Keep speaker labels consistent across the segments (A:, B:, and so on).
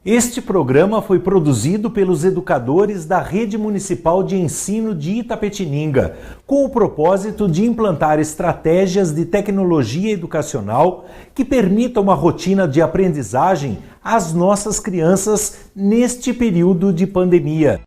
A: Este programa foi produzido pelos educadores da Rede Municipal de Ensino de Itapetininga, com o propósito de implantar estratégias de tecnologia educacional que permitam uma rotina de aprendizagem às nossas crianças neste período de pandemia.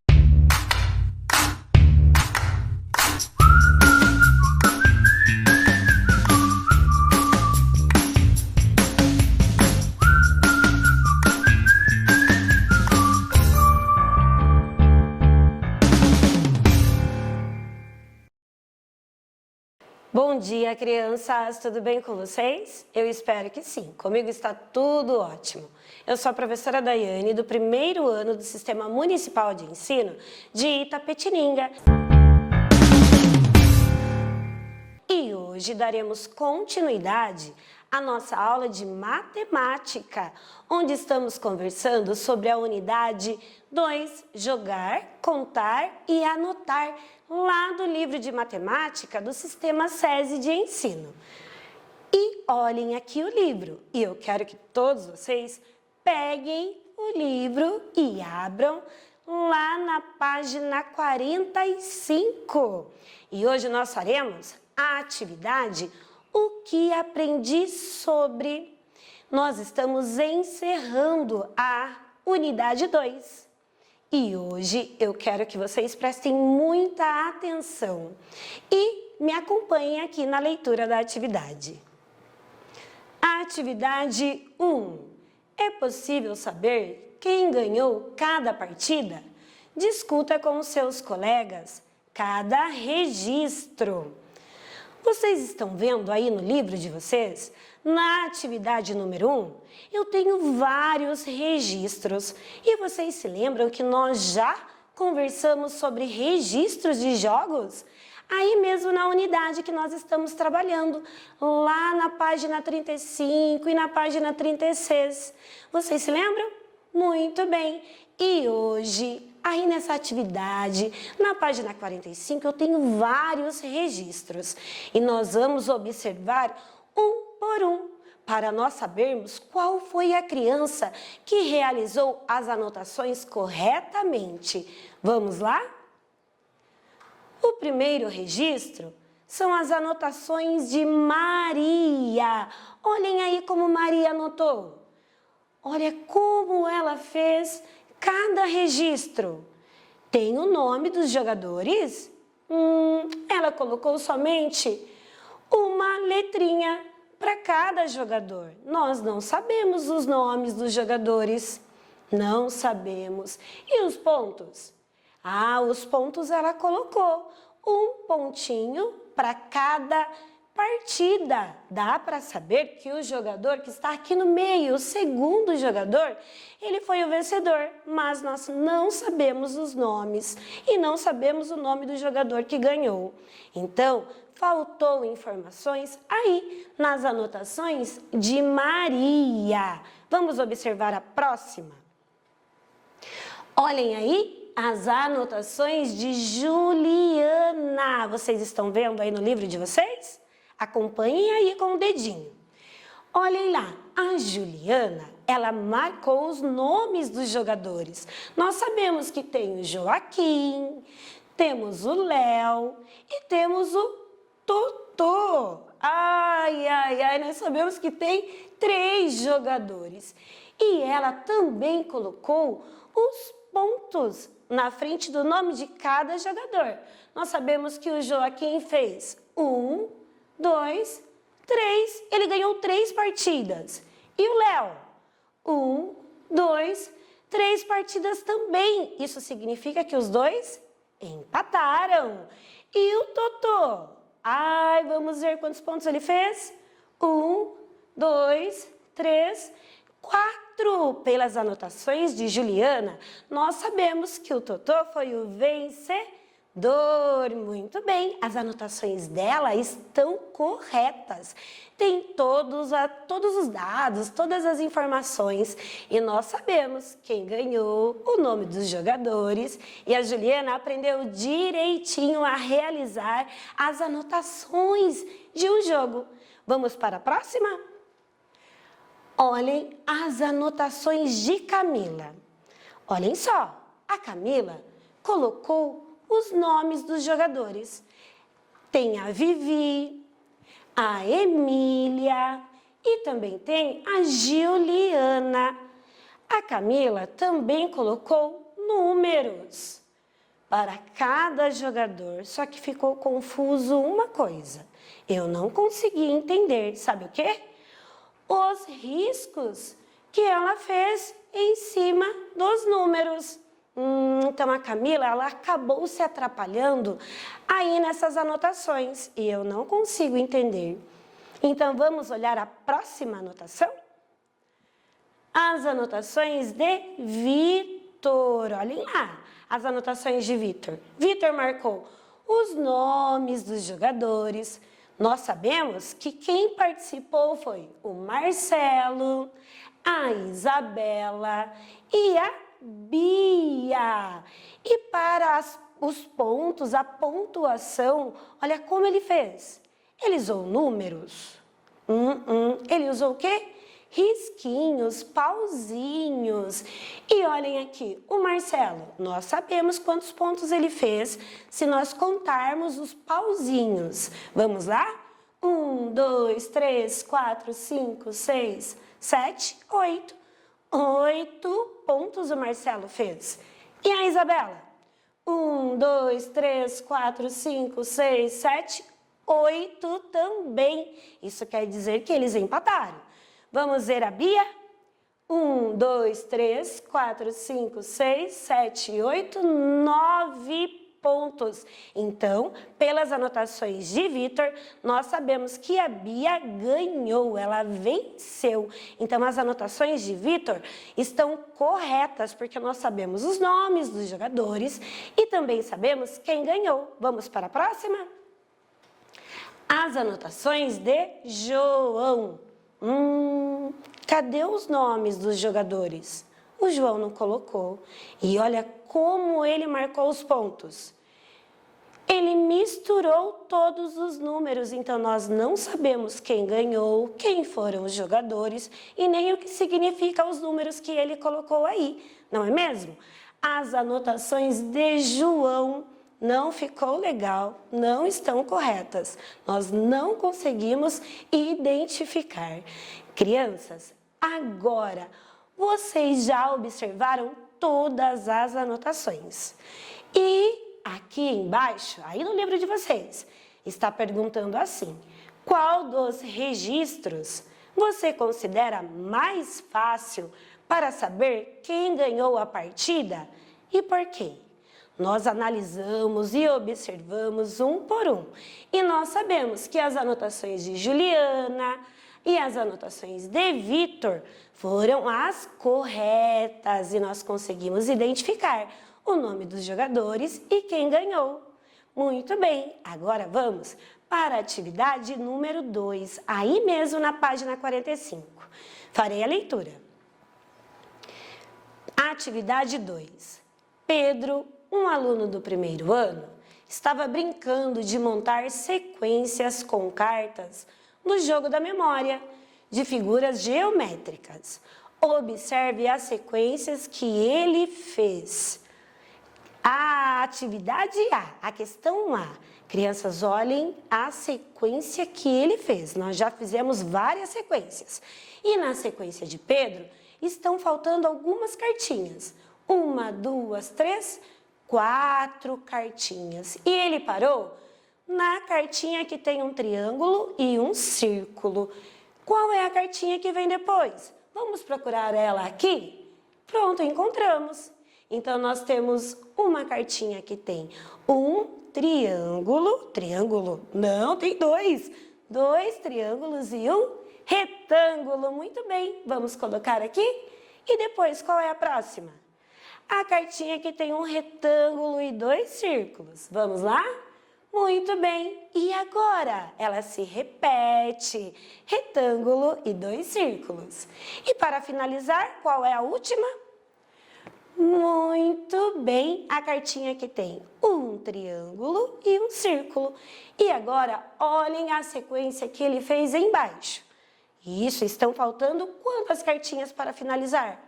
B: Bom dia, crianças! Tudo bem com vocês? Eu espero que sim. Comigo está tudo ótimo. Eu sou a professora Daiane, do primeiro ano do Sistema Municipal de Ensino de Itapetininga. E hoje daremos continuidade à nossa aula de matemática, onde estamos conversando sobre a unidade 2, jogar, contar e anotar, lá do livro de matemática do Sistema SESI de Ensino. E olhem aqui o livro, e eu quero que todos vocês peguem o livro e abram lá na página 45. E hoje nós faremos a atividade O que aprendi sobre. Nós estamos encerrando a unidade 2. E hoje eu quero que vocês prestem muita atenção e me acompanhem aqui na leitura da atividade. A atividade 1. É possível saber quem ganhou cada partida? Discuta com os seus colegas cada registro. Vocês estão vendo aí no livro de vocês? Na atividade número 1, eu tenho vários registros. E vocês se lembram que nós já conversamos sobre registros de jogos? Aí mesmo na unidade que nós estamos trabalhando, lá na página 35 e na página 36. Vocês se lembram? Muito bem! E hoje, aí nessa atividade, na página 45, eu tenho vários registros. E nós vamos observar um por um, para nós sabermos qual foi a criança que realizou as anotações corretamente. Vamos lá? O primeiro registro são as anotações de Maria. Olhem aí como Maria anotou. Olha como ela fez cada registro. Tem o nome dos jogadores? Ela colocou somente uma letrinha para cada jogador. Nós não sabemos os nomes dos jogadores. Não sabemos. E os pontos? Os pontos ela colocou. Um pontinho para cada partida. Dá para saber que o jogador que está aqui no meio, o segundo jogador, ele foi o vencedor, mas nós não sabemos os nomes e não sabemos o nome do jogador que ganhou. Então, faltou informações aí nas anotações de Maria. Vamos observar a próxima? Olhem aí as anotações de Juliana. Vocês estão vendo aí no livro de vocês? Acompanhem aí com o dedinho. Olhem lá, a Juliana, ela marcou os nomes dos jogadores. Nós sabemos que tem o Joaquim, temos o Léo e temos o Totô. Nós sabemos que tem 3 jogadores. E ela também colocou os pontos na frente do nome de cada jogador. Nós sabemos que o Joaquim fez 1, 2, 3. Ele ganhou 3 partidas. E o Léo? 1, 2, 3 partidas também. Isso significa que os dois empataram. E o Totô? Vamos ver quantos pontos ele fez? 1, 2, 3, 4. Pelas anotações de Juliana, nós sabemos que o Totô foi o vencedor. Muito bem, as anotações dela estão corretas. Tem todos os dados, todas as informações. E nós sabemos quem ganhou, o nome dos jogadores. E a Juliana aprendeu direitinho a realizar as anotações de um jogo. Vamos para a próxima? Olhem as anotações de Camila. Olhem só, a Camila colocou os nomes dos jogadores. Tem a Vivi, a Emília e também tem a Juliana. A Camila também colocou números para cada jogador, só que ficou confuso uma coisa. Eu não consegui entender, sabe o quê? Os riscos que ela fez em cima dos números. Então a Camila, ela acabou se atrapalhando aí nessas anotações e eu não consigo entender. Então vamos olhar a próxima anotação? As anotações de Vitor. Olhem lá, as anotações de Vitor. Vitor marcou os nomes dos jogadores. Nós sabemos que quem participou foi o Marcelo, a Isabela e a Bia. E para os pontos, a pontuação, olha como ele fez. Ele usou números. Ele usou o quê? Risquinhos, pauzinhos. E olhem aqui, o Marcelo, nós sabemos quantos pontos ele fez se nós contarmos os pauzinhos. Vamos lá? 1, 2, 3, 4, 5, 6, 7, 8. 8 pontos o Marcelo fez. E a Isabela? 1, 2, 3, 4, 5, 6, 7, 8 também. Isso quer dizer que eles empataram. Vamos ver a Bia? 1, 2, 3, 4, 5, 6, 7, 8, 9 pontos. Então, pelas anotações de Vitor, nós sabemos que a Bia ganhou, ela venceu. Então, as anotações de Vitor estão corretas, porque nós sabemos os nomes dos jogadores e também sabemos quem ganhou. Vamos para a próxima? As anotações de João. Cadê os nomes dos jogadores? O João não colocou. E olha como ele marcou os pontos. Ele misturou todos os números, então nós não sabemos quem ganhou, quem foram os jogadores e nem o que significam os números que ele colocou aí, não é mesmo? As anotações de João não ficou legal, não estão corretas. Nós não conseguimos identificar. Crianças, agora vocês já observaram todas as anotações. E aqui embaixo, aí no livro de vocês, está perguntando assim: qual dos registros você considera mais fácil para saber quem ganhou a partida e por quê? Nós analisamos e observamos um por um. E nós sabemos que as anotações de Juliana e as anotações de Vitor foram as corretas. E nós conseguimos identificar o nome dos jogadores e quem ganhou. Muito bem, agora vamos para a atividade número 2, aí mesmo na página 45. Farei a leitura. Atividade 2. Pedro, um aluno do primeiro ano, estava brincando de montar sequências com cartas no jogo da memória de figuras geométricas. Observe as sequências que ele fez. A atividade a questão A. Crianças, olhem a sequência que ele fez. Nós já fizemos várias sequências. E na sequência de Pedro, estão faltando algumas cartinhas. 1, 2, 3, 4 cartinhas. E ele parou na cartinha que tem um triângulo e um círculo. Qual é a cartinha que vem depois? Vamos procurar ela aqui? Pronto, encontramos. Então, nós temos uma cartinha que tem um triângulo, não, tem dois triângulos e um retângulo. Muito bem, vamos colocar aqui. E depois, qual é a próxima? A cartinha que tem um retângulo e 2 círculos. Vamos lá? Muito bem. E agora? Ela se repete. Retângulo e 2 círculos. E para finalizar, qual é a última? Muito bem. A cartinha que tem um triângulo e um círculo. E agora, olhem a sequência que ele fez embaixo. Isso, estão faltando quantas cartinhas para finalizar?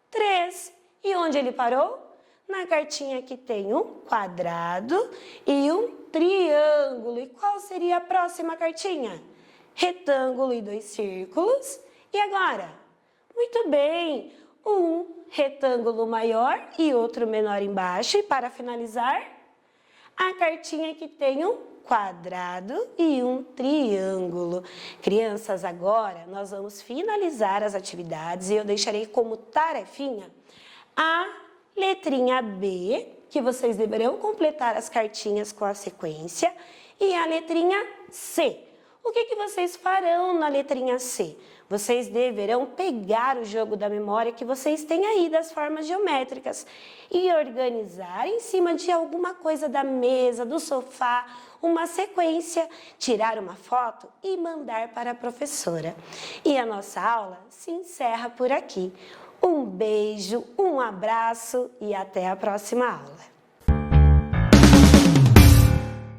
B: 3. E onde ele parou? Na cartinha que tem um quadrado e um triângulo. E qual seria a próxima cartinha? Retângulo e 2 círculos. E agora? Muito bem, um retângulo maior e outro menor embaixo. E para finalizar, a cartinha que tem um quadrado e um triângulo. Crianças, agora nós vamos finalizar as atividades e eu deixarei como tarefinha a letrinha B, que vocês deverão completar as cartinhas com a sequência, e a letrinha C. O que vocês farão na letrinha C? Vocês deverão pegar o jogo da memória que vocês têm aí das formas geométricas e organizar em cima de alguma coisa da mesa, do sofá, uma sequência, tirar uma foto e mandar para a professora. E a nossa aula se encerra por aqui. Um beijo, um abraço e até a próxima aula.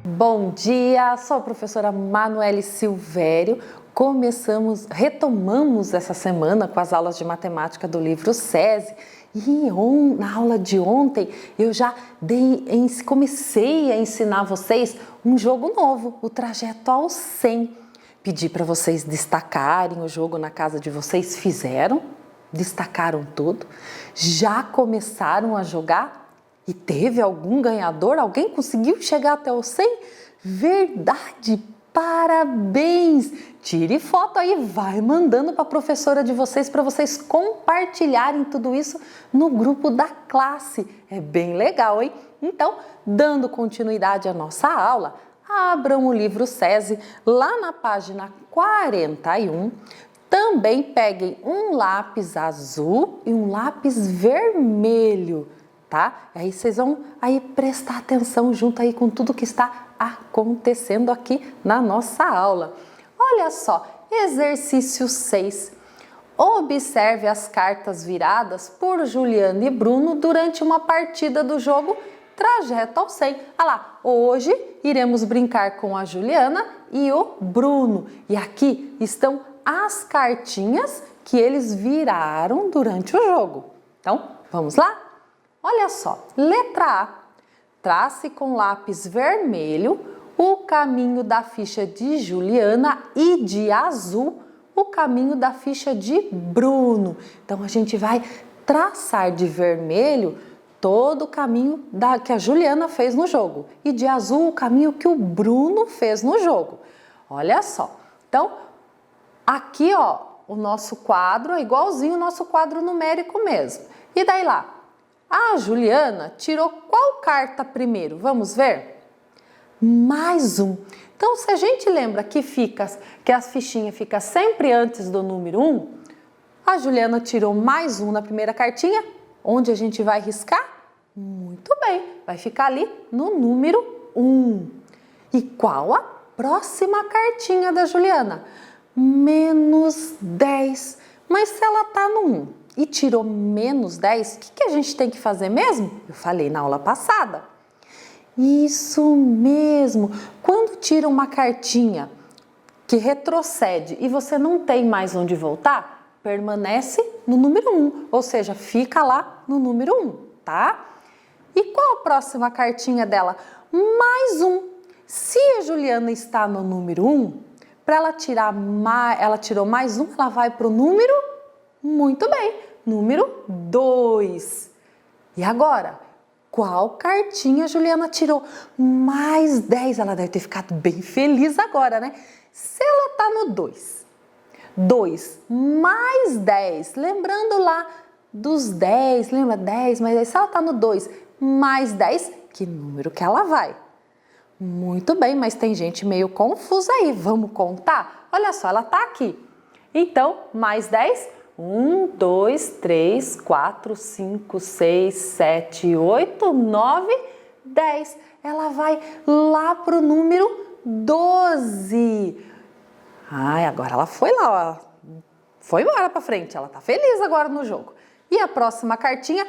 C: Bom dia, sou a professora Manuele Silvério. Retomamos essa semana com as aulas de matemática do livro SESI. E na aula de ontem eu já comecei a ensinar vocês um jogo novo, o Trajeto ao 100. Pedi para vocês destacarem o jogo na casa de vocês, fizeram? Destacaram tudo? Já começaram a jogar? E teve algum ganhador? Alguém conseguiu chegar até o 100? Verdade! Parabéns! Tire foto aí, vai mandando para a professora de vocês para vocês compartilharem tudo isso no grupo da classe. É bem legal, hein? Então, dando continuidade à nossa aula, abram o livro SESI lá na página 41. Também peguem um lápis azul e um lápis vermelho, tá? Aí vocês vão prestar atenção junto aí com tudo que está acontecendo aqui na nossa aula. Olha só, exercício 6. Observe as cartas viradas por Juliana e Bruno durante uma partida do jogo Trajeto ao 100. Olha lá, hoje iremos brincar com a Juliana e o Bruno. E aqui estão as cartinhas que eles viraram durante o jogo. Então, vamos lá? Olha só, letra A. Trace com lápis vermelho o caminho da ficha de Juliana e de azul o caminho da ficha de Bruno. Então, a gente vai traçar de vermelho todo o caminho que a Juliana fez no jogo e de azul o caminho que o Bruno fez no jogo. Olha só. Então, aqui, ó, o nosso quadro é igualzinho o nosso quadro numérico mesmo. E daí lá, a Juliana tirou qual carta primeiro? Vamos ver? Mais um. Então, se a gente lembra que a fichinha fica sempre antes do número 1, a Juliana tirou mais um na primeira cartinha. Onde a gente vai riscar? Muito bem, vai ficar ali no número 1. E qual a próxima cartinha da Juliana? Menos 10. Mas se ela está no 1 e tirou menos 10, o que a gente tem que fazer mesmo? Eu falei na aula passada. Isso mesmo. Quando tira uma cartinha que retrocede e você não tem mais onde voltar, permanece no número 1, ou seja, fica lá no número 1, tá? E qual a próxima cartinha dela? Mais um. Se a Juliana está no número 1, para ela ela tirou mais um, ela vai para o número, muito bem, número 2. E agora, qual cartinha a Juliana tirou? Mais 10, ela deve ter ficado bem feliz agora, né? Se ela está no 2, 2 mais 10, lembrando lá dos 10, lembra 10 mais 10, se ela está no 2 mais 10, que número que ela vai? Muito bem, mas tem gente meio confusa aí, vamos contar? Olha só, ela está aqui. Então, mais 10, 1, 2, 3, 4, 5, 6, 7, 8, 9, 10. Ela vai lá para o número 12. Ai, agora ela foi lá, ó. Foi embora para frente, ela tá feliz agora no jogo. E a próxima cartinha,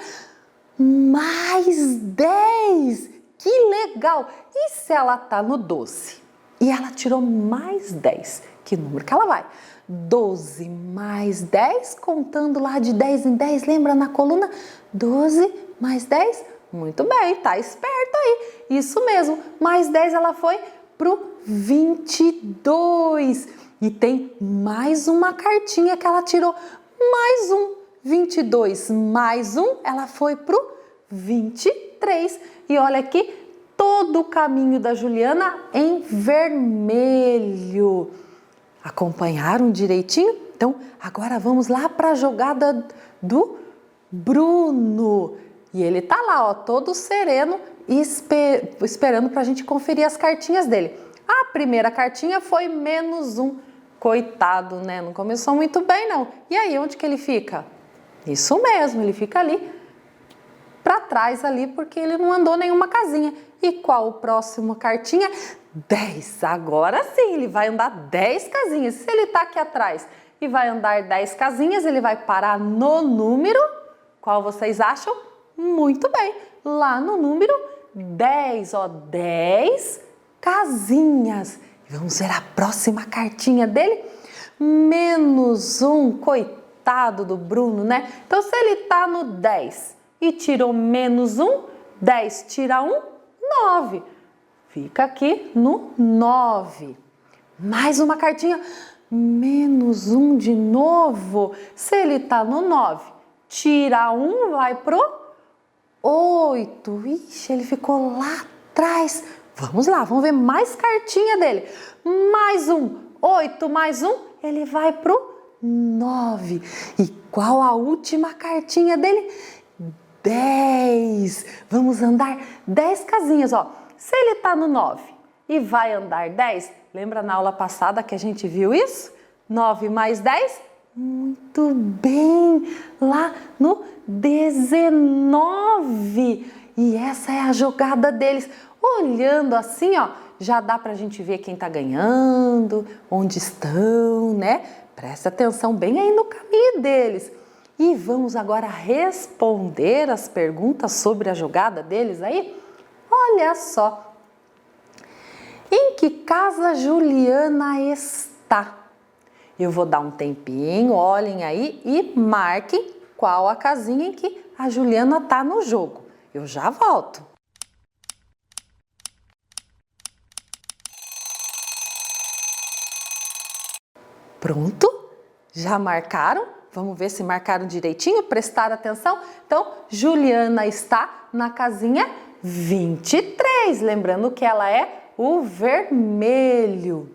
C: mais 10. Que legal! E se ela tá no 12 e ela tirou mais 10, que número que ela vai? 12 mais 10, contando lá de 10 em 10, lembra na coluna? 12 mais 10, muito bem, tá esperto aí. Isso mesmo, mais 10 ela foi pro 22. E tem mais uma cartinha que ela tirou, mais um. 22 mais 1, ela foi pro 23. E olha aqui, todo o caminho da Juliana em vermelho. Acompanharam direitinho? Então, agora vamos lá para a jogada do Bruno. E ele tá lá, ó, todo sereno, esperando para a gente conferir as cartinhas dele. A primeira cartinha foi -1. Coitado, né? Não começou muito bem, não. E aí, onde que ele fica? Isso mesmo, ele fica ali, para trás ali, porque ele não andou nenhuma casinha. E qual o próximo cartinha? 10. Agora sim, ele vai andar 10 casinhas. Se ele tá aqui atrás e vai andar 10 casinhas, ele vai parar no número... Qual vocês acham? Muito bem, lá no número 10, ó, 10 casinhas. Vamos ver a próxima cartinha dele? -1, coitado do Bruno, né? Então, se ele tá no 10 e tirou -1, 10 tira 1, 9. Fica aqui no 9. Mais uma cartinha, -1 de novo. Se ele tá no 9, tira 1, vai pro 8. Ixi, ele ficou lá atrás. Vamos lá, vamos ver mais cartinha dele. Mais 1, 8 mais 1, ele vai pro 9. E qual a última cartinha dele? 10. Vamos andar 10 casinhas, ó. Se ele tá no 9 e vai andar 10, lembra na aula passada que a gente viu isso? 9 mais 10? Muito bem, lá no 19. E essa é a jogada deles. Olhando assim, ó, já dá pra gente ver quem tá ganhando, onde estão, né? Presta atenção bem aí no caminho deles. E vamos agora responder as perguntas sobre a jogada deles aí? Olha só. Em que casa Juliana está? Eu vou dar um tempinho, olhem aí e marquem qual a casinha em que a Juliana está no jogo. Eu já volto. Pronto? Já marcaram? Vamos ver se marcaram direitinho, prestaram atenção? Então, Juliana está na casinha 23, lembrando que ela é o vermelho.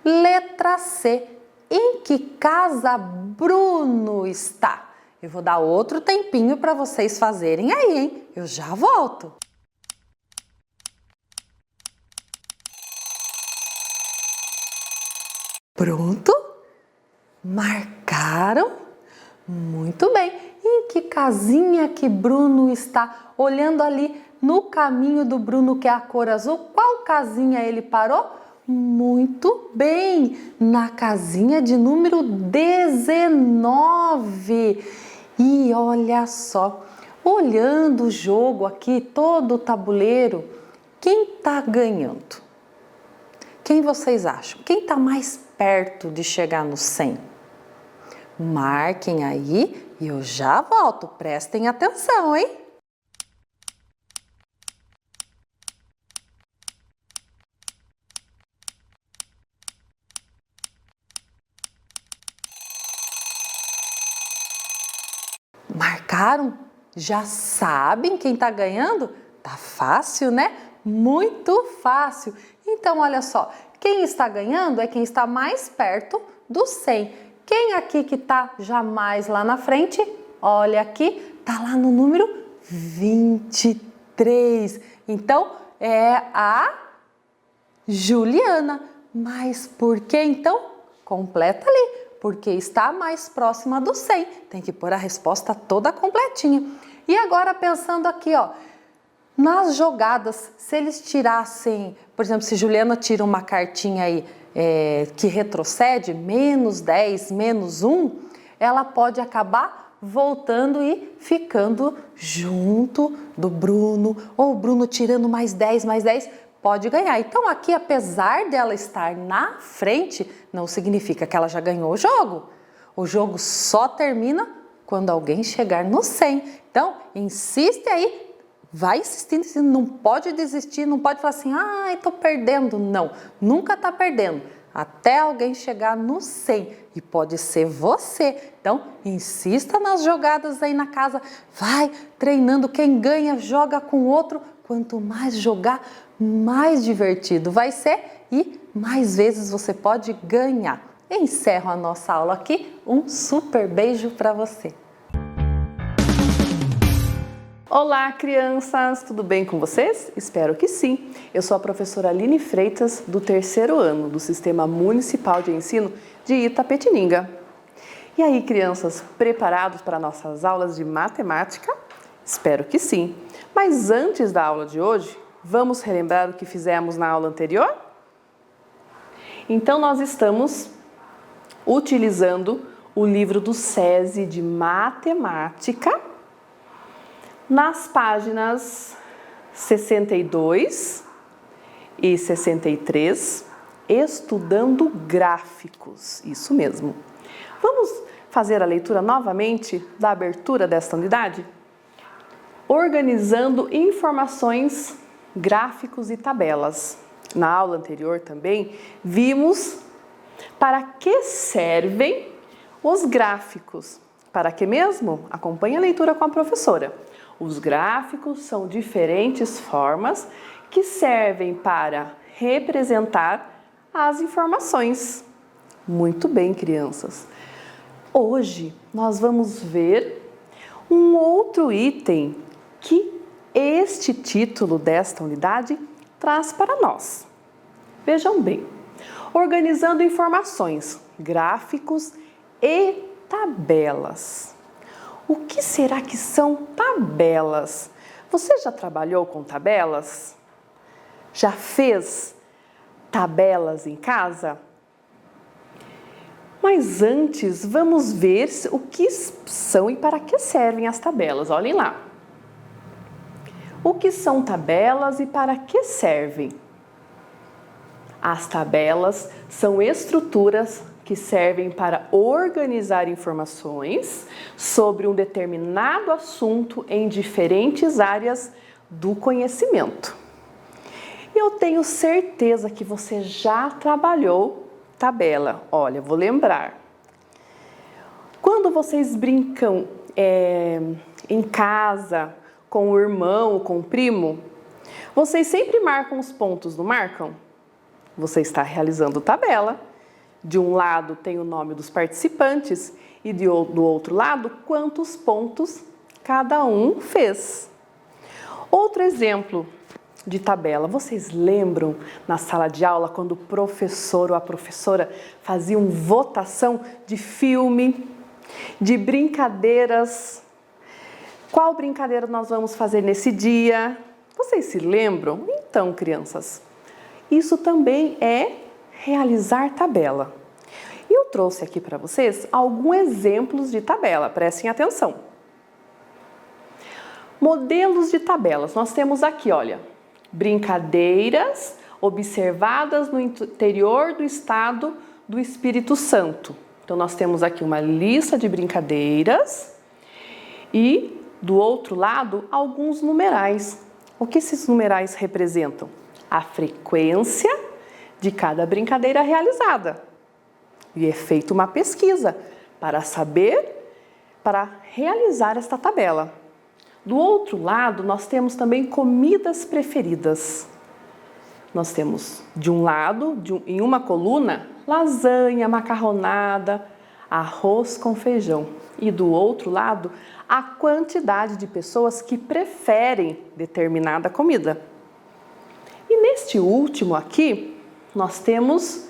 C: Letra C. Em que casa Bruno está? Eu vou dar outro tempinho para vocês fazerem aí, hein? Eu já volto. Pronto? Marcaram? Muito bem. Em que casinha que Bruno está? Olhando ali no caminho do Bruno, que é a cor azul, qual casinha ele parou? Muito bem, na casinha de número 19. E olha só, olhando o jogo aqui, todo o tabuleiro, quem está ganhando? Quem vocês acham? Quem está mais perto de chegar no 100? Marquem aí e eu já volto. Prestem atenção, hein? Marcaram? Já sabem quem está ganhando? Tá fácil, né? Muito fácil. Então, olha só, quem está ganhando é quem está mais perto do 100. Quem aqui que está já mais lá na frente, olha aqui, tá lá no número 23. Então, é a Juliana. Mas por que então? Completa ali, porque está mais próxima do 100. Tem que pôr a resposta toda completinha. E agora pensando aqui, ó, nas jogadas, se eles tirassem, por exemplo, se Juliana tira uma cartinha aí que retrocede, -10, -1, ela pode acabar voltando e ficando junto do Bruno, ou o Bruno tirando mais 10, pode ganhar. Então aqui, apesar dela estar na frente, não significa que ela já ganhou o jogo. O jogo só termina quando alguém chegar no 100. Então, insiste aí, vai insistindo, não pode desistir, não pode falar assim, tô perdendo. Não, nunca tá perdendo, até alguém chegar no 100. E pode ser você. Então, insista nas jogadas aí na casa, vai treinando, quem ganha joga com o outro. Quanto mais jogar, mais divertido vai ser e mais vezes você pode ganhar. Encerro a nossa aula aqui, um super beijo para você.
D: Olá, crianças! Tudo bem com vocês? Espero que sim! Eu sou a professora Aline Freitas, do 3º ano do Sistema Municipal de Ensino de Itapetininga. E aí, crianças, preparados para nossas aulas de matemática? Espero que sim! Mas antes da aula de hoje, vamos relembrar o que fizemos na aula anterior? Então, nós estamos utilizando o livro do SESI de Matemática nas páginas 62 e 63, estudando gráficos, isso mesmo. Vamos fazer a leitura novamente da abertura desta unidade? Organizando informações, gráficos e tabelas. Na aula anterior também vimos para que servem os gráficos. Para que mesmo? Acompanhe a leitura com a professora. Os gráficos são diferentes formas que servem para representar as informações. Muito bem, crianças. Hoje nós vamos ver um outro item que este título desta unidade traz para nós. Vejam bem, organizando informações, gráficos e tabelas. O que será que são tabelas? Você já trabalhou com tabelas? Já fez tabelas em casa? Mas antes, vamos ver o que são e para que servem as tabelas. Olhem lá. O que são tabelas e para que servem? As tabelas são estruturas que servem para organizar informações sobre um determinado assunto em diferentes áreas do conhecimento. Eu tenho certeza que você já trabalhou tabela. Olha, vou lembrar. Quando vocês brincam em casa, com o irmão ou com o primo, vocês sempre marcam os pontos, não marcam? Você está realizando tabela. De um lado tem o nome dos participantes e do outro lado quantos pontos cada um fez. Outro exemplo de tabela. Vocês lembram na sala de aula quando o professor ou a professora faziam votação de filme, de brincadeiras? Qual brincadeira nós vamos fazer nesse dia? Vocês se lembram? Então, crianças, isso também é realizar tabela. E eu trouxe aqui para vocês alguns exemplos de tabela, prestem atenção. Modelos de tabelas, nós temos aqui, olha, brincadeiras observadas no interior do estado do Espírito Santo. Então, nós temos aqui uma lista de brincadeiras e, do outro lado, alguns numerais. O que esses numerais representam? A frequência de cada brincadeira realizada. E é feita uma pesquisa para realizar esta tabela. Do outro lado, nós temos também comidas preferidas. Nós temos, de um lado, em uma coluna, lasanha, macarronada, arroz com feijão. E do outro lado, a quantidade de pessoas que preferem determinada comida. E neste último aqui, nós temos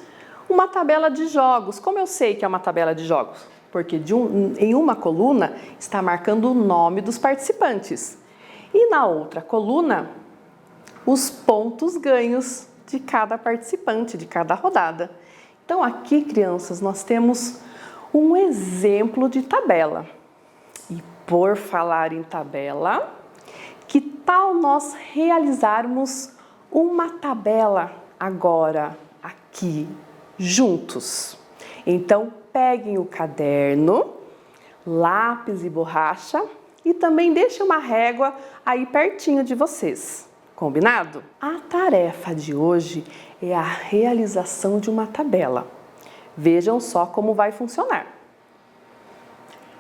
D: uma tabela de jogos. Como eu sei que é uma tabela de jogos? Porque em uma coluna está marcando o nome dos participantes. E na outra coluna, os pontos ganhos de cada participante, de cada rodada. Então aqui, crianças, nós temos um exemplo de tabela. E por falar em tabela, que tal nós realizarmos uma tabela agora aqui juntos. Então, peguem o caderno, lápis e borracha e também deixem uma régua aí pertinho de vocês. Combinado? A tarefa de hoje é a realização de uma tabela. Vejam só como vai funcionar.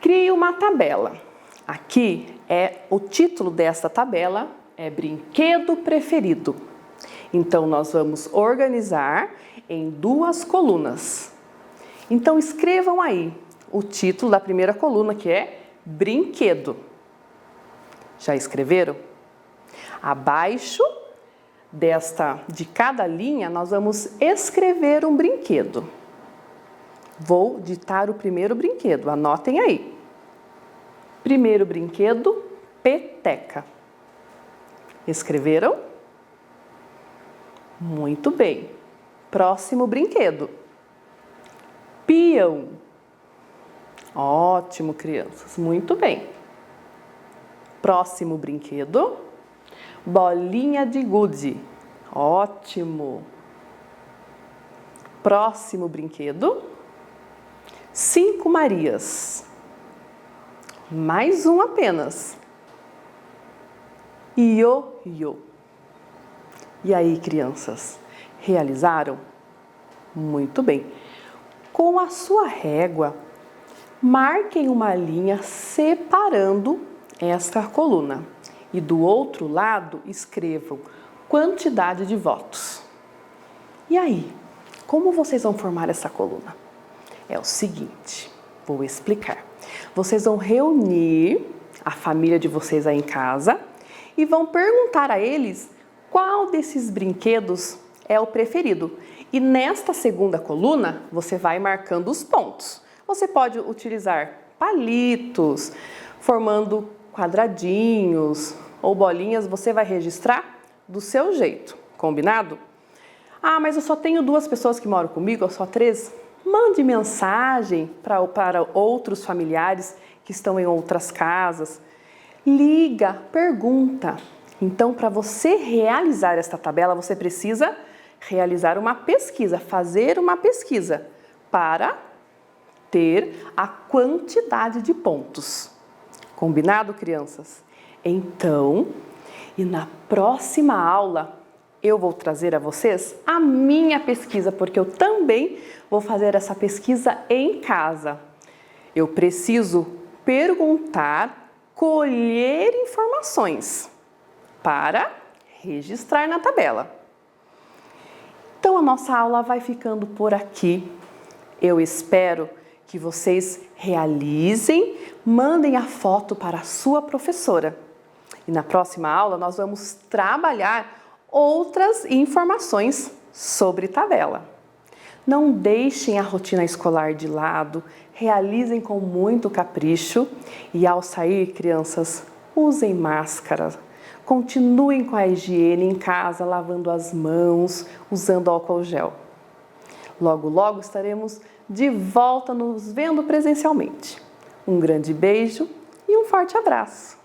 D: Crie uma tabela. Aqui o título desta tabela é Brinquedo Preferido. Então, nós vamos organizar em 2 colunas. Então, escrevam aí o título da primeira coluna, que é Brinquedo. Já escreveram? Abaixo de cada linha, nós vamos escrever um brinquedo. Vou ditar o primeiro brinquedo, anotem aí. Primeiro brinquedo, peteca. Escreveram? Muito bem. Próximo brinquedo, peão. Ótimo, crianças, muito bem. Próximo brinquedo, bolinha de gude. Ótimo. Próximo brinquedo, 5 Marias. Mais um apenas. Ioiô. E aí, crianças, realizaram? Muito bem. Com a sua régua, marquem uma linha separando esta coluna. E do outro lado, escrevam quantidade de votos. E aí, como vocês vão formar essa coluna? É o seguinte, vou explicar. Vocês vão reunir a família de vocês aí em casa e vão perguntar a eles qual desses brinquedos é o preferido. E nesta segunda coluna, você vai marcando os pontos. Você pode utilizar palitos, formando quadradinhos ou bolinhas, você vai registrar do seu jeito, combinado? Ah, mas eu só tenho 2 pessoas que moram comigo, ou só 3? Mande mensagem para outros familiares que estão em outras casas. Liga, pergunta. Então, para você realizar esta tabela, você precisa realizar uma pesquisa, fazer uma pesquisa para ter a quantidade de pontos. Combinado, crianças? Então, e na próxima aula, eu vou trazer a vocês a minha pesquisa, porque eu também vou fazer essa pesquisa em casa. Eu preciso perguntar, colher informações para registrar na tabela. Então, a nossa aula vai ficando por aqui. Eu espero que vocês realizem, mandem a foto para a sua professora. E na próxima aula, nós vamos trabalhar outras informações sobre tabela. Não deixem a rotina escolar de lado, realizem com muito capricho e ao sair, crianças, usem máscara. Continuem com a higiene em casa, lavando as mãos, usando álcool gel. Logo, logo estaremos de volta nos vendo presencialmente. Um grande beijo e um forte abraço!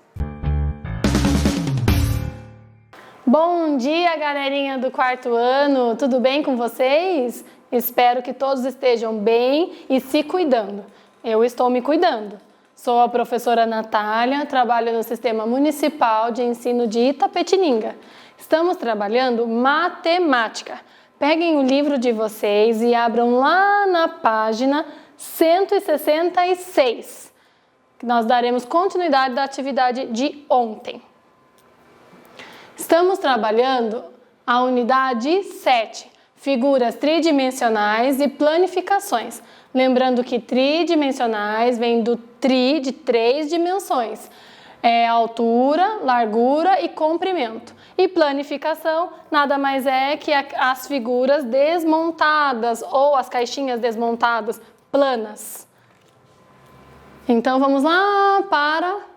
E: Bom dia, galerinha do 4º ano! Tudo bem com vocês? Espero que todos estejam bem e se cuidando. Eu estou me cuidando. Sou a professora Natália, trabalho no Sistema Municipal de Ensino de Itapetininga. Estamos trabalhando matemática. Peguem o livro de vocês e abram lá na página 166. Nós daremos continuidade da atividade de ontem. Estamos trabalhando a unidade 7, figuras tridimensionais e planificações. Lembrando que tridimensionais vem do tri, de 3 dimensões. É altura, largura e comprimento. E planificação nada mais é que as figuras desmontadas ou as caixinhas desmontadas, planas. Então vamos lá para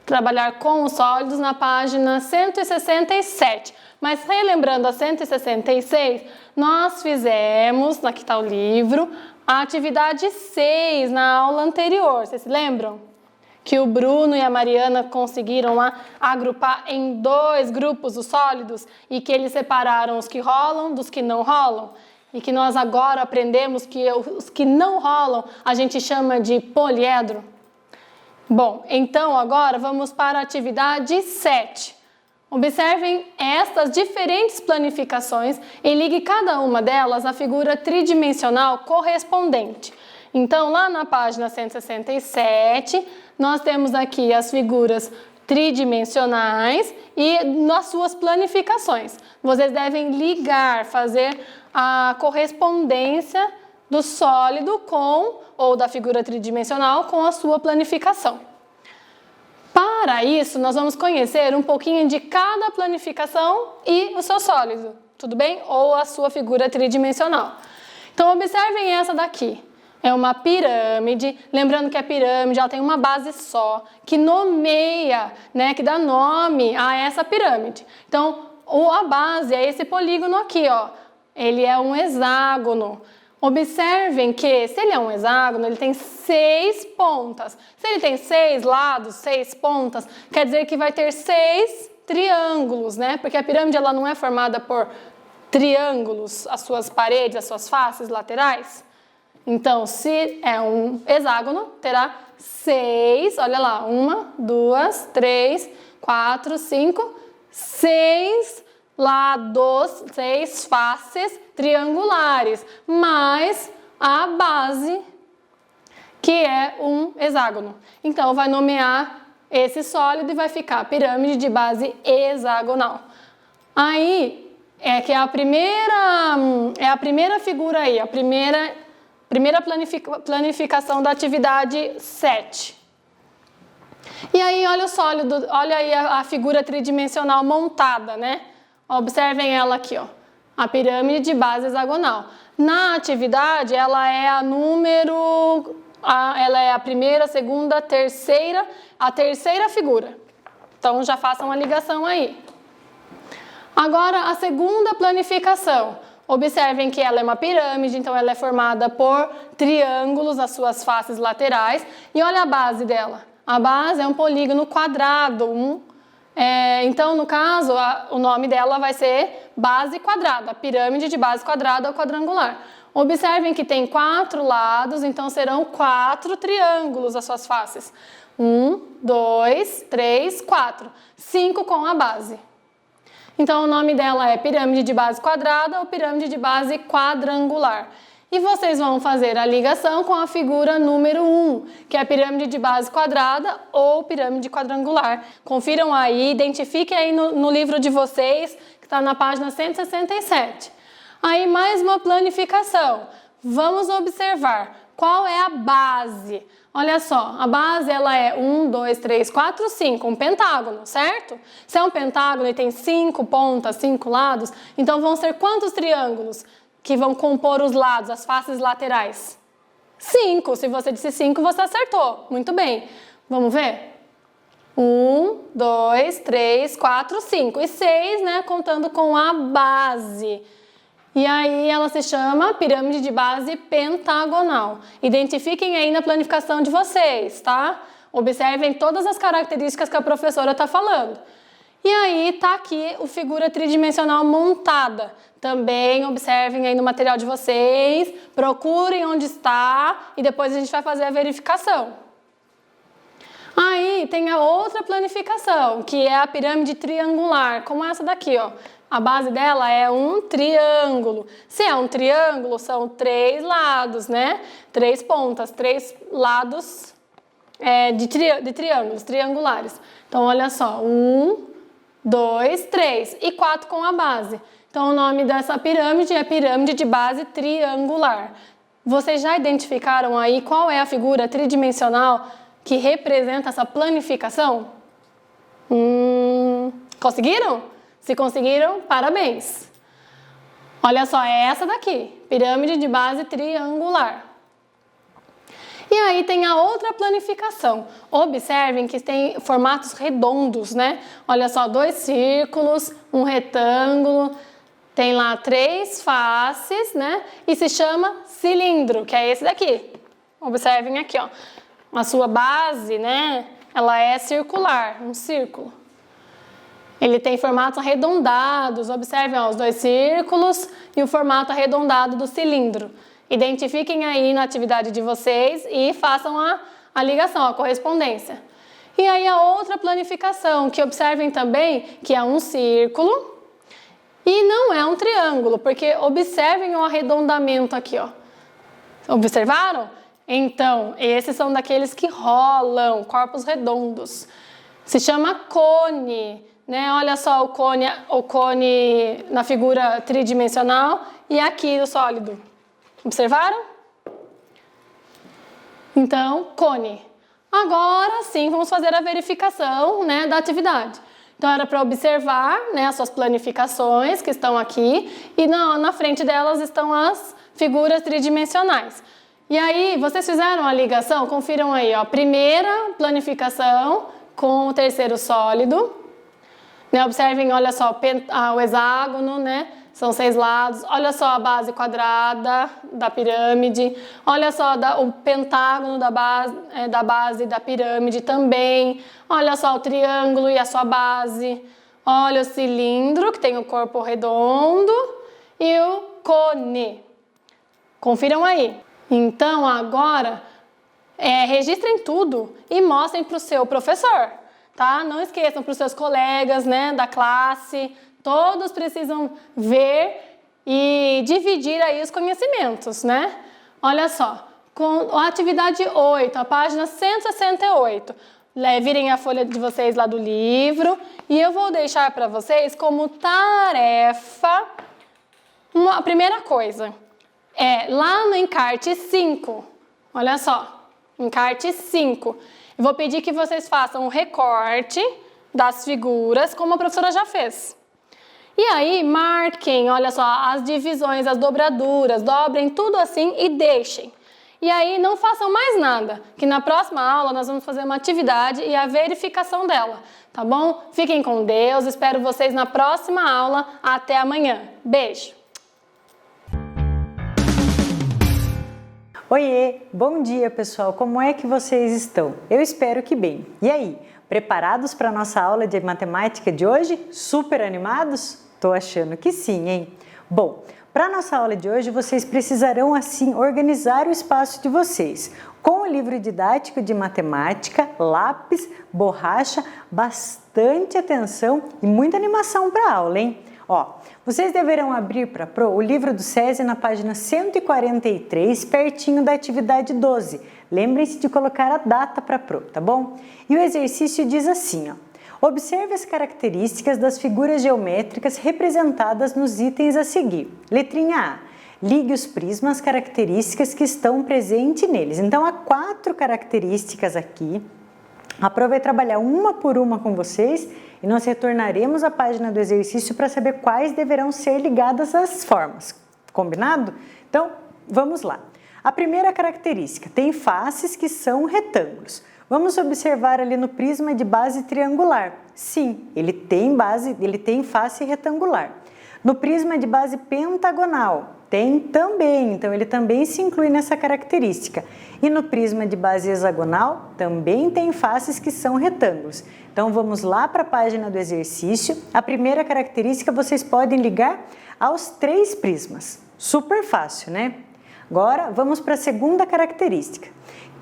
E: trabalhar com os sólidos na página 167. Mas relembrando a 166, nós fizemos, aqui está o livro, a atividade 6 na aula anterior, vocês se lembram? que o Bruno e a Mariana conseguiram lá agrupar em 2 grupos os sólidos e que eles separaram os que rolam dos que não rolam? E que nós agora aprendemos que os que não rolam a gente chama de poliedro? Bom, então agora vamos para a atividade 7. Observem estas diferentes planificações e ligue cada uma delas à figura tridimensional correspondente. Então, lá na página 167, nós temos aqui as figuras tridimensionais e nas suas planificações. Vocês devem ligar, fazer a correspondência do sólido ou da figura tridimensional com a sua planificação. Para isso, nós vamos conhecer um pouquinho de cada planificação e o seu sólido, tudo bem? Ou a sua figura tridimensional. Então, observem essa daqui. É uma pirâmide, lembrando que a pirâmide ela tem uma base só, que nomeia, né, que dá nome a essa pirâmide. Então, a base é esse polígono aqui, ó. Ele é um hexágono. Observem que, se ele é um hexágono, ele tem 6 pontas. Se ele tem 6 lados, 6 pontas, quer dizer que vai ter 6 triângulos, né? Porque a pirâmide ela não é formada por triângulos, as suas paredes, as suas faces laterais. Então, se é um hexágono, terá 6, olha lá, 1, 2, 3, 4, 5, 6 lados, 6 faces triangulares, mais a base, que é um hexágono. Então, vai nomear esse sólido e vai ficar pirâmide de base hexagonal. Aí, é a primeira figura aí, a primeira planificação da atividade 7. E aí, olha o sólido, olha aí a figura tridimensional montada, né? Observem ela aqui, ó. A pirâmide de base hexagonal. Na atividade, ela é ela é a primeira, segunda, terceira, a terceira figura. Então, já façam a ligação aí. Agora, a segunda planificação. Observem que ela é uma pirâmide, então ela é formada por triângulos nas suas faces laterais. E olha a base dela. A base é um polígono quadrado. Então, no caso, o nome dela vai ser base quadrada, pirâmide de base quadrada ou quadrangular. Observem que tem 4 lados, então serão 4 triângulos as suas faces. 1, 2, 3, 4. 5 com a base. Então, o nome dela é pirâmide de base quadrada ou pirâmide de base quadrangular. E vocês vão fazer a ligação com a figura número 1, que é a pirâmide de base quadrada ou pirâmide quadrangular. Confiram aí, identifiquem aí no livro de vocês, que está na página 167. Aí, mais uma planificação. Vamos observar qual é a base. Olha só, a base ela é 1, 2, 3, 4, 5, um pentágono, certo? Se é um pentágono e tem 5 pontas, 5 lados, então vão ser quantos triângulos que vão compor os lados, as faces laterais? 5. Se você disse 5, você acertou. Muito bem. Vamos ver? 1, 2, 3, 4, 5. E 6, né, contando com a base. E aí ela se chama pirâmide de base pentagonal. Identifiquem aí na planificação de vocês, tá? Observem todas as características que a professora está falando. E aí está aqui o figura tridimensional montada. Também observem aí no material de vocês, procurem onde está e depois a gente vai fazer a verificação. Aí tem a outra planificação, que é a pirâmide triangular, como essa daqui, ó. A base dela é um triângulo. Se é um triângulo, são 3 lados, né? 3 pontas, 3 lados de triângulos, triangulares. Então, olha só, 1, 2, 3 e 4 com a base. Então, o nome dessa pirâmide é pirâmide de base triangular. Vocês já identificaram aí qual é a figura tridimensional que representa essa planificação? Conseguiram? Se conseguiram, parabéns! Olha só, é essa daqui, pirâmide de base triangular. E aí tem a outra planificação. Observem que tem formatos redondos, né? Olha só, 2 círculos, um retângulo, tem lá 3 faces, né? E se chama cilindro, que é esse daqui. Observem aqui, ó. a sua base, né, ela é circular, um círculo. Ele tem formatos arredondados, observem ó, os dois círculos e o formato arredondado do cilindro. Identifiquem aí na atividade de vocês e façam a ligação, a correspondência. E aí a outra planificação, que observem também que é um círculo e não é um triângulo, porque observem o arredondamento aqui, ó. Observaram? Então, esses são daqueles que rolam, corpos redondos. Se chama cone, né? Olha só o cone na figura tridimensional e aqui o sólido. Observaram? Então, cone. Agora sim, vamos fazer a verificação, né, da atividade. Então, era para observar, né, as suas planificações que estão aqui e na frente delas estão as figuras tridimensionais. E aí, vocês fizeram a ligação? Confiram aí, ó, primeira planificação com o terceiro sólido. Né, observem, olha só, o hexágono, né? São 6 lados. Olha só a base quadrada da pirâmide. Olha só o pentágono da base da pirâmide também. Olha só o triângulo e a sua base. Olha o cilindro, que tem o corpo redondo. E o cone. Confiram aí. Então, agora, registrem tudo e mostrem para o seu professor. Tá? Não esqueçam para os seus colegas, né, da classe. Todos precisam ver e dividir aí os conhecimentos, né? Olha só, com a atividade 8, a página 168. Virem a folha de vocês lá do livro e eu vou deixar para vocês como tarefa a primeira coisa. Lá no encarte 5, olha só, encarte 5. Eu vou pedir que vocês façam um recorte das figuras, como a professora já fez. E aí, marquem, olha só, as divisões, as dobraduras, dobrem tudo assim e deixem. E aí, não façam mais nada, que na próxima aula nós vamos fazer uma atividade e a verificação dela, tá bom? Fiquem com Deus, espero vocês na próxima aula. Até amanhã. Beijo!
F: Oiê, bom dia pessoal, como é que vocês estão? Eu espero que bem. E aí, preparados para a nossa aula de matemática de hoje? Super animados? Tô achando que sim, hein? Bom, para a nossa aula de hoje vocês precisarão assim organizar o espaço de vocês com o livro didático de matemática, lápis, borracha, bastante atenção e muita animação para a aula, hein? Ó, vocês deverão abrir para Pro o livro do SESI na página 143, pertinho da atividade 12. Lembrem-se de colocar a data para Pro, tá bom? E o exercício diz assim, ó. Observe as características das figuras geométricas representadas nos itens a seguir. Letrinha A. Ligue os prismas às características que estão presentes neles. Então, há 4 características aqui. A Pro vai trabalhar uma por uma com vocês e nós retornaremos à página do exercício para saber quais deverão ser ligadas às formas. Combinado? Então, vamos lá. A primeira característica, tem faces que são retângulos. Vamos observar ali no prisma de base triangular. Sim, ele tem face retangular. No prisma de base pentagonal, tem também, então ele também se inclui nessa característica. E no prisma de base hexagonal, também tem faces que são retângulos. Então vamos lá para a página do exercício. A primeira característica vocês podem ligar aos 3 prismas. Super fácil, né? Agora vamos para a segunda característica.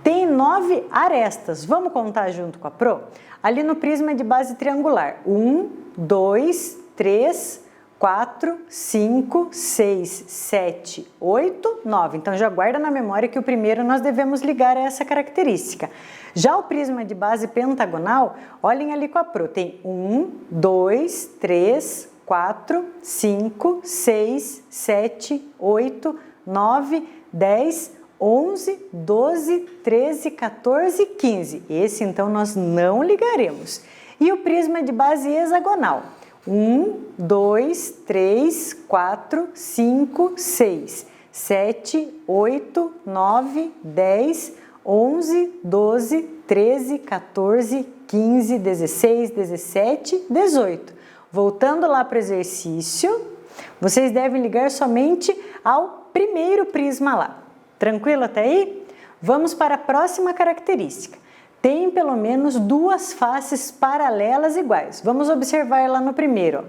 F: Tem 9 arestas. Vamos contar junto com a Pro? Ali no prisma de base triangular. 1, 2, 3, 4, 5, 6, 7, 8, 9. Então, já guarda na memória que o primeiro nós devemos ligar a essa característica. Já o prisma de base pentagonal, olhem ali com a Pro. Tem 1, 2, 3, 4, 5, 6, 7, 8, 9, 10, 11, 12, 13, 14, 15. Esse, então, nós não ligaremos. E o prisma de base hexagonal. 1, 2, 3, 4, 5, 6, 7, 8, 9, 10, 11, 12, 13, 14, 15, 16, 17, 18. Voltando lá para o exercício, vocês devem ligar somente ao primeiro prisma lá. Tranquilo até aí? Vamos para a próxima característica. Tem pelo menos duas faces paralelas iguais. Vamos observar lá no primeiro.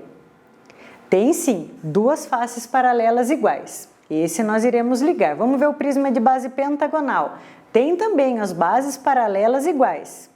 F: Tem sim, duas faces paralelas iguais. Esse nós iremos ligar. Vamos ver o prisma de base pentagonal. Tem também as bases paralelas iguais.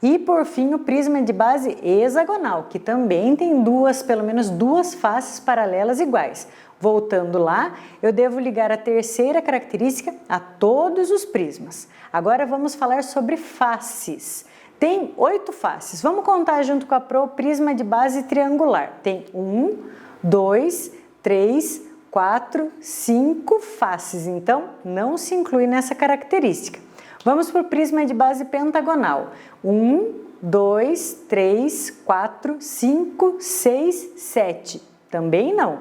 F: E por fim o prisma de base hexagonal, que também tem pelo menos duas faces paralelas iguais. Voltando lá, eu devo ligar a terceira característica a todos os prismas. Agora vamos falar sobre faces. Tem 8 faces. Vamos contar junto com a Pro o prisma de base triangular. Tem 1, 2, 3, 4, 5 faces. Então, não se inclui nessa característica. Vamos para o prisma de base pentagonal. 1, 2, 3, 4, 5, 6, 7. Também não.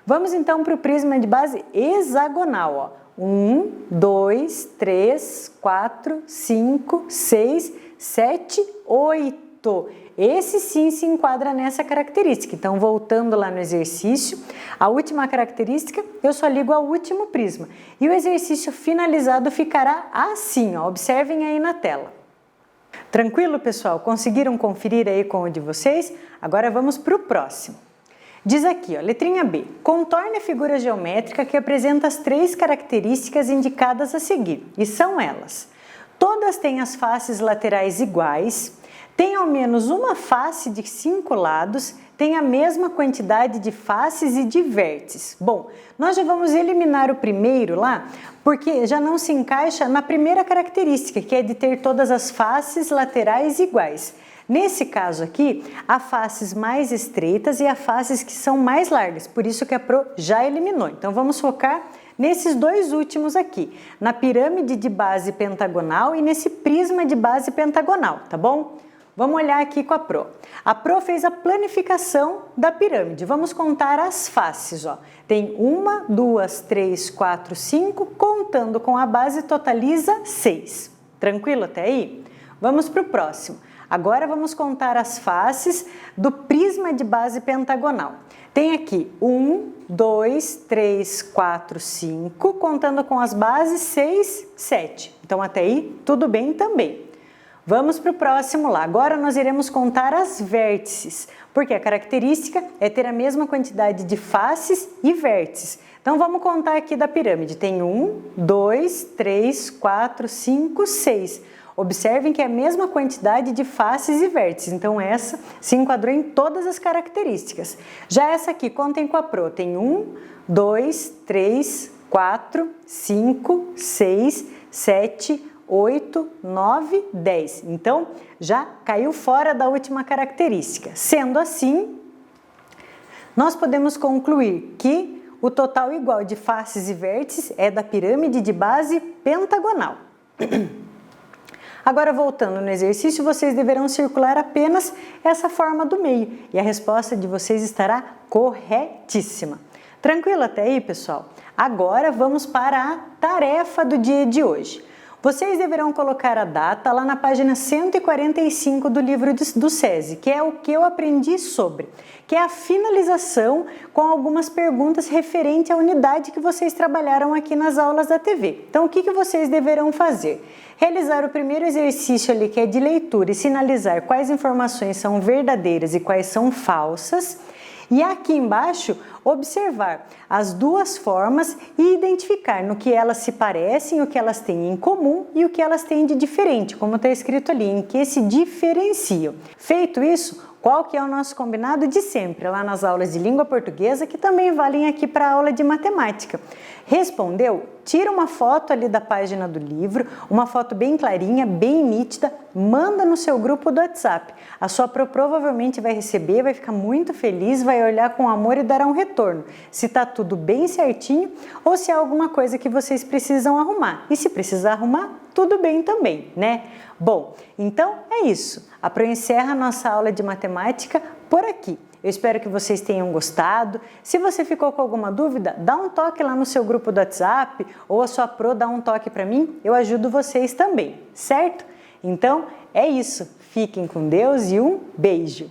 F: Vamos então para o prisma de base hexagonal. 1, 2, 3, 4, 5, 6, 7, 8. Esse sim se enquadra nessa característica. Então, voltando lá no exercício, a última característica, eu só ligo ao último prisma. E o exercício finalizado ficará assim, ó. Observem aí na tela. Tranquilo, pessoal? Conseguiram conferir aí com o de vocês? Agora vamos para o próximo. Diz aqui, ó, letrinha B, contorne a figura geométrica que apresenta as 3 características indicadas a seguir, e são elas. Todas têm as faces laterais iguais, tem ao menos uma face de 5 lados, tem a mesma quantidade de faces e de vértices. Bom, nós já vamos eliminar o primeiro lá, porque já não se encaixa na primeira característica, que é de ter todas as faces laterais iguais. Nesse caso aqui, há faces mais estreitas e há faces que são mais largas, por isso que a Pro já eliminou. Então vamos focar nesses 2 últimos aqui, na pirâmide de base pentagonal e nesse prisma de base pentagonal, tá bom? Vamos olhar aqui com a Pro. A Pro fez a planificação da pirâmide. Vamos contar as faces, ó. Tem 1, 2, 3, 4, 5, contando com a base totaliza 6. Tranquilo até aí? Vamos para o próximo. Agora vamos contar as faces do prisma de base pentagonal. Tem aqui 1, 2, 3, 4, 5, contando com as bases 6, 7. Então até aí tudo bem também. Vamos para o próximo lá. Agora nós iremos contar as vértices, porque a característica é ter a mesma quantidade de faces e vértices. Então vamos contar aqui da pirâmide. Tem 1, 2, 3, 4, 5, 6. Observem que é a mesma quantidade de faces e vértices, então essa se enquadrou em todas as características. Já essa aqui, contem com a Pro, tem 1, 2, 3, 4, 5, 6, 7, 8, 9, 10. Então, já caiu fora da última característica. Sendo assim, nós podemos concluir que o total igual de faces e vértices é da pirâmide de base pentagonal. Agora, voltando no exercício, vocês deverão circular apenas essa forma do meio e a resposta de vocês estará corretíssima. Tranquilo até aí, pessoal? Agora vamos para a tarefa do dia de hoje. Vocês deverão colocar a data lá na página 145 do livro do SESI, que é o que eu aprendi sobre, que é a finalização com algumas perguntas referente à unidade que vocês trabalharam aqui nas aulas da TV. Então, o que vocês deverão fazer? Realizar o primeiro exercício ali, que é de leitura, e sinalizar quais informações são verdadeiras e quais são falsas. E aqui embaixo, observar as 2 formas e identificar no que elas se parecem, o que elas têm em comum e o que elas têm de diferente, como está escrito ali, em que se diferenciam. Feito isso, qual que é o nosso combinado de sempre, lá nas aulas de língua portuguesa, que também valem aqui para a aula de matemática. Respondeu? Tira uma foto ali da página do livro, uma foto bem clarinha, bem nítida, manda no seu grupo do WhatsApp. A sua Pro provavelmente vai receber, vai ficar muito feliz, vai olhar com amor e dará um retorno, se está tudo bem certinho ou se há alguma coisa que vocês precisam arrumar. E se precisar arrumar, tudo bem também, né? Bom, então é isso. A Pro encerra a nossa aula de matemática por aqui. Eu espero que vocês tenham gostado. Se você ficou com alguma dúvida, dá um toque lá no seu grupo do WhatsApp ou a sua Pro dá um toque para mim, eu ajudo vocês também, certo? Então é isso. Fiquem com Deus e um beijo!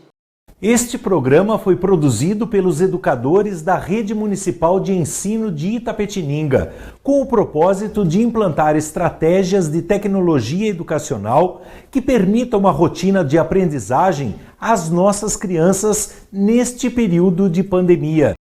A: Este programa foi produzido pelos educadores da Rede Municipal de Ensino de Itapetininga, com o propósito de implantar estratégias de tecnologia educacional que permitam uma rotina de aprendizagem às nossas crianças neste período de pandemia.